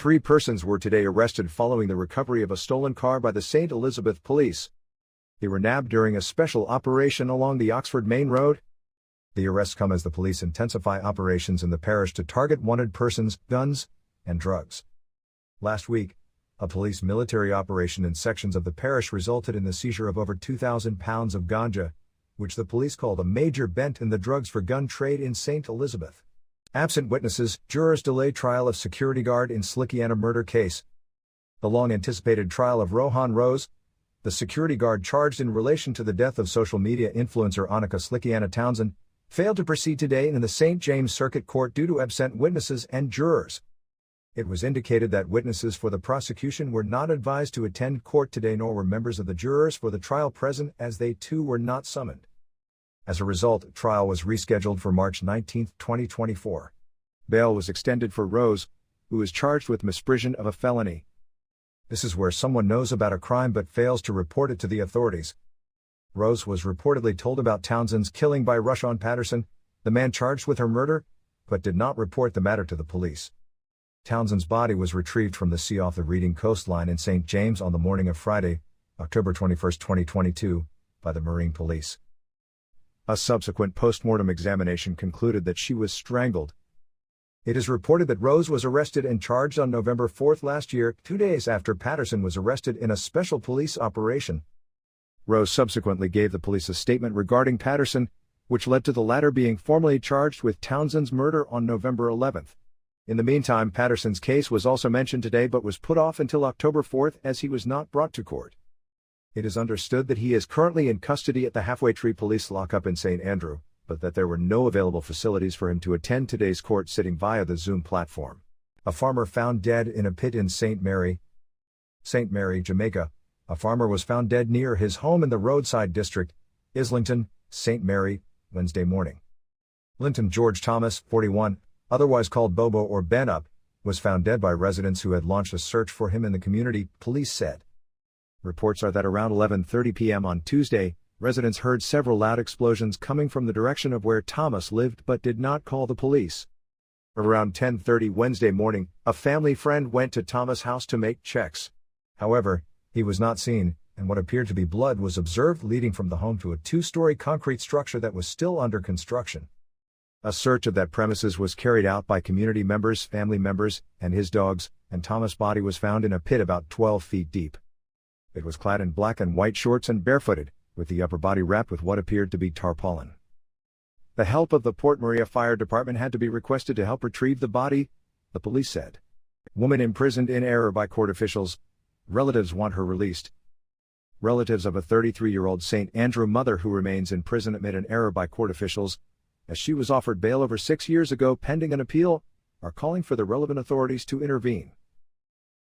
3 persons were today arrested following the recovery of a stolen car by the St. Elizabeth Police. They were nabbed during a special operation along the Oxford Main Road. The arrests come as the police intensify operations in the parish to target wanted persons, guns, and drugs. Last week, a police military operation in sections of the parish resulted in the seizure of over 2,000 pounds of ganja, which the police called a major bent in the drugs for gun trade in St. Elizabeth. Absent witnesses, jurors delay trial of security guard in Slickiana murder case. The long-anticipated trial of Rohan Rose, the security guard charged in relation to the death of social media influencer Annika Slickiana Townsend, failed to proceed today in the St. James Circuit Court due to absent witnesses and jurors. It was indicated that witnesses for the prosecution were not advised to attend court today, nor were members of the jurors for the trial present, as they too were not summoned. As a result, trial was rescheduled for March 19, 2024. Bail was extended for Rose, who is charged with misprision of a felony. This is where someone knows about a crime but fails to report it to the authorities. Rose was reportedly told about Townsend's killing by Rushawn Patterson, the man charged with her murder, but did not report the matter to the police. Townsend's body was retrieved from the sea off the Reading coastline in St. James on the morning of Friday, October 21, 2022, by the Marine Police. A subsequent post-mortem examination concluded that she was strangled. It is reported that Rose was arrested and charged on November 4 last year, 2 days after Patterson was arrested in a special police operation. Rose subsequently gave the police a statement regarding Patterson, which led to the latter being formally charged with Townsend's murder on November 11. In the meantime, Patterson's case was also mentioned today but was put off until October 4 as he was not brought to court. It is understood that he is currently in custody at the Halfway Tree Police Lockup in St. Andrew, but that there were no available facilities for him to attend today's court sitting via the Zoom platform. A farmer found dead in a pit in St. Mary, Jamaica. A farmer was found dead near his home in the roadside district, Islington, St. Mary, Wednesday morning. Linton George Thomas, 41, otherwise called Bobo or Ben Up, was found dead by residents who had launched a search for him in the community, police said. Reports are that around 11:30 p.m. on Tuesday, residents heard several loud explosions coming from the direction of where Thomas lived but did not call the police. Around 10:30 Wednesday morning, a family friend went to Thomas' house to make checks. However, he was not seen, and what appeared to be blood was observed leading from the home to a 2-story concrete structure that was still under construction. A search of that premises was carried out by community members, family members, and his dogs, and Thomas' body was found in a pit about 12 feet deep. It was clad in black and white shorts and barefooted, with the upper body wrapped with what appeared to be tarpaulin. The help of the Port Maria Fire Department had to be requested to help retrieve the body, the police said. Woman imprisoned in error by court officials. Relatives want her released. Relatives of a 33-year-old St. Andrew mother who remains in prison amid an error by court officials, as she was offered bail over 6 years ago pending an appeal, are calling for the relevant authorities to intervene.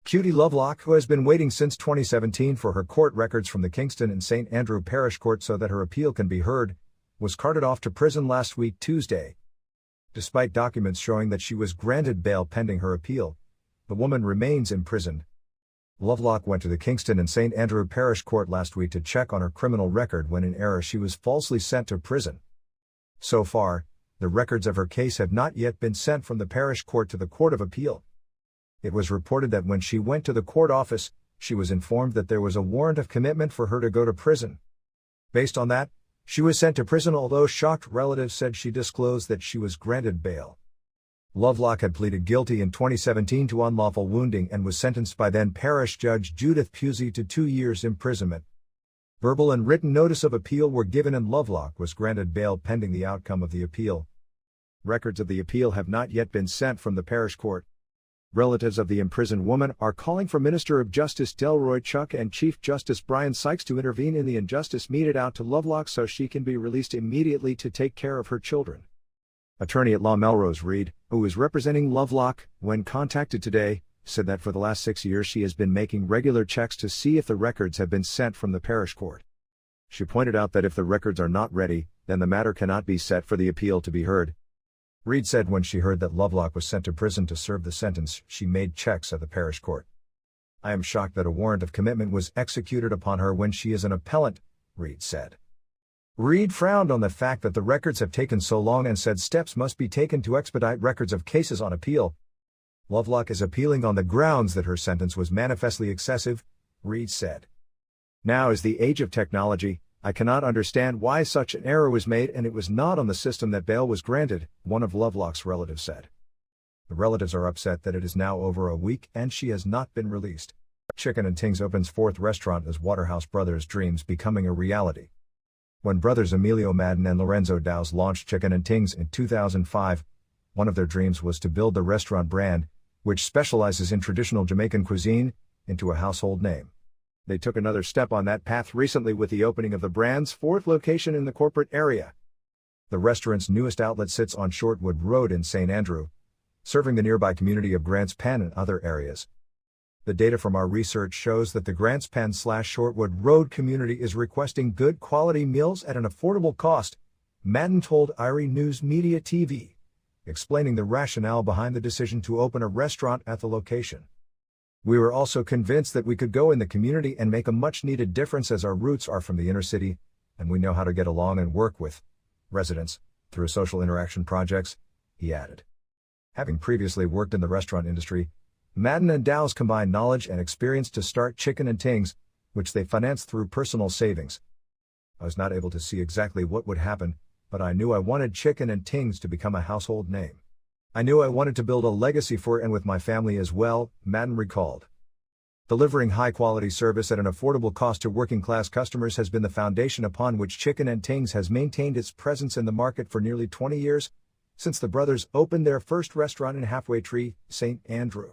Cutie Lovelock, who has been waiting since 2017 for her court records from the Kingston and St. Andrew Parish Court so that her appeal can be heard, was carted off to prison last week Tuesday. Despite documents showing that she was granted bail pending her appeal, the woman remains imprisoned. Lovelock went to the Kingston and St. Andrew Parish Court last week to check on her criminal record when in error she was falsely sent to prison. So far, the records of her case have not yet been sent from the parish court to the Court of Appeal. It was reported that when she went to the court office, she was informed that there was a warrant of commitment for her to go to prison. Based on that, she was sent to prison, although shocked relatives said she disclosed that she was granted bail. Lovelock had pleaded guilty in 2017 to unlawful wounding and was sentenced by then Parish Judge Judith Pusey to 2 years imprisonment. Verbal and written notice of appeal were given and Lovelock was granted bail pending the outcome of the appeal. Records of the appeal have not yet been sent from the parish court. Relatives of the imprisoned woman are calling for Minister of Justice Delroy Chuck and Chief Justice Brian Sykes to intervene in the injustice meted out to Lovelock so she can be released immediately to take care of her children. Attorney at law Melrose Reed, who is representing Lovelock, when contacted today, said that for the last 6 years she has been making regular checks to see if the records have been sent from the parish court. She pointed out that if the records are not ready, then the matter cannot be set for the appeal to be heard. Reed said when she heard that Lovelock was sent to prison to serve the sentence, she made checks at the parish court. I am shocked that a warrant of commitment was executed upon her when she is an appellant, Reed said. Reed frowned on the fact that the records have taken so long and said steps must be taken to expedite records of cases on appeal. Lovelock is appealing on the grounds that her sentence was manifestly excessive, Reed said. Now is the age of technology. I cannot understand why such an error was made, and it was not on the system that bail was granted, one of Lovelock's relatives said. The relatives are upset that it is now over a week and she has not been released. Chicken and Tings opens fourth restaurant as Waterhouse Brothers' dreams becoming a reality. When brothers Emilio Madden and Lorenzo Dowes launched Chicken and Tings in 2005, one of their dreams was to build the restaurant brand, which specializes in traditional Jamaican cuisine, into a household name. They took another step on that path recently with the opening of the brand's fourth location in the corporate area. The restaurant's newest outlet sits on Shortwood Road in St. Andrew, serving the nearby community of Grants Pen and other areas. The data from our research shows that the Grants Pen/Shortwood Road community is requesting good quality meals at an affordable cost, Madden told Erie News Media TV, explaining the rationale behind the decision to open a restaurant at the location. We were also convinced that we could go in the community and make a much-needed difference, as our roots are from the inner city, and we know how to get along and work with residents through social interaction projects, he added. Having previously worked in the restaurant industry, Madden and Dowes combined knowledge and experience to start Chicken and Tings, which they financed through personal savings. I was not able to see exactly what would happen, but I knew I wanted Chicken and Tings to become a household name. I knew I wanted to build a legacy for it and with my family as well, Madden recalled. Delivering high-quality service at an affordable cost to working-class customers has been the foundation upon which Chicken and Tings has maintained its presence in the market for nearly 20 years, since the brothers opened their first restaurant in Halfway Tree, St. Andrew.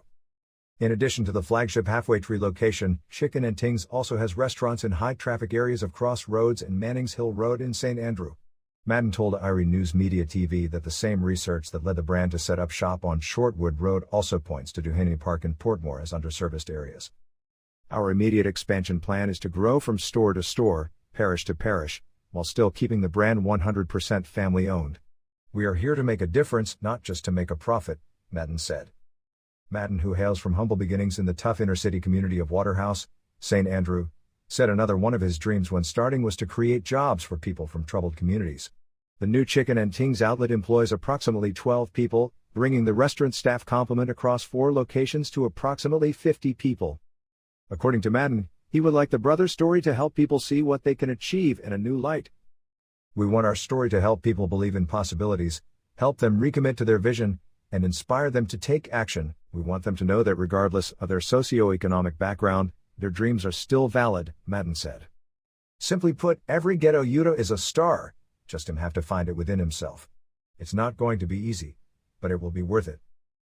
In addition to the flagship Halfway Tree location, Chicken and Tings also has restaurants in high-traffic areas of Cross Roads and Mannings Hill Road in St. Andrew. Madden told Erie News Media TV that the same research that led the brand to set up shop on Shortwood Road also points to Duhaney Park and Portmore as underserviced areas. Our immediate expansion plan is to grow from store to store, parish to parish, while still keeping the brand 100% family-owned. We are here to make a difference, not just to make a profit, Madden said. Madden, who hails from humble beginnings in the tough inner-city community of Waterhouse, St. Andrew, said another one of his dreams when starting was to create jobs for people from troubled communities. The new Chicken and Tings outlet employs approximately 12 people, bringing the restaurant staff complement across 4 locations to approximately 50 people. According to Madden, he would like the brothers' story to help people see what they can achieve in a new light. We want our story to help people believe in possibilities, help them recommit to their vision, and inspire them to take action. We want them to know that regardless of their socioeconomic background, their dreams are still valid, Madden said. Simply put, every ghetto youth is a star, just him have to find it within himself. It's not going to be easy, but it will be worth it.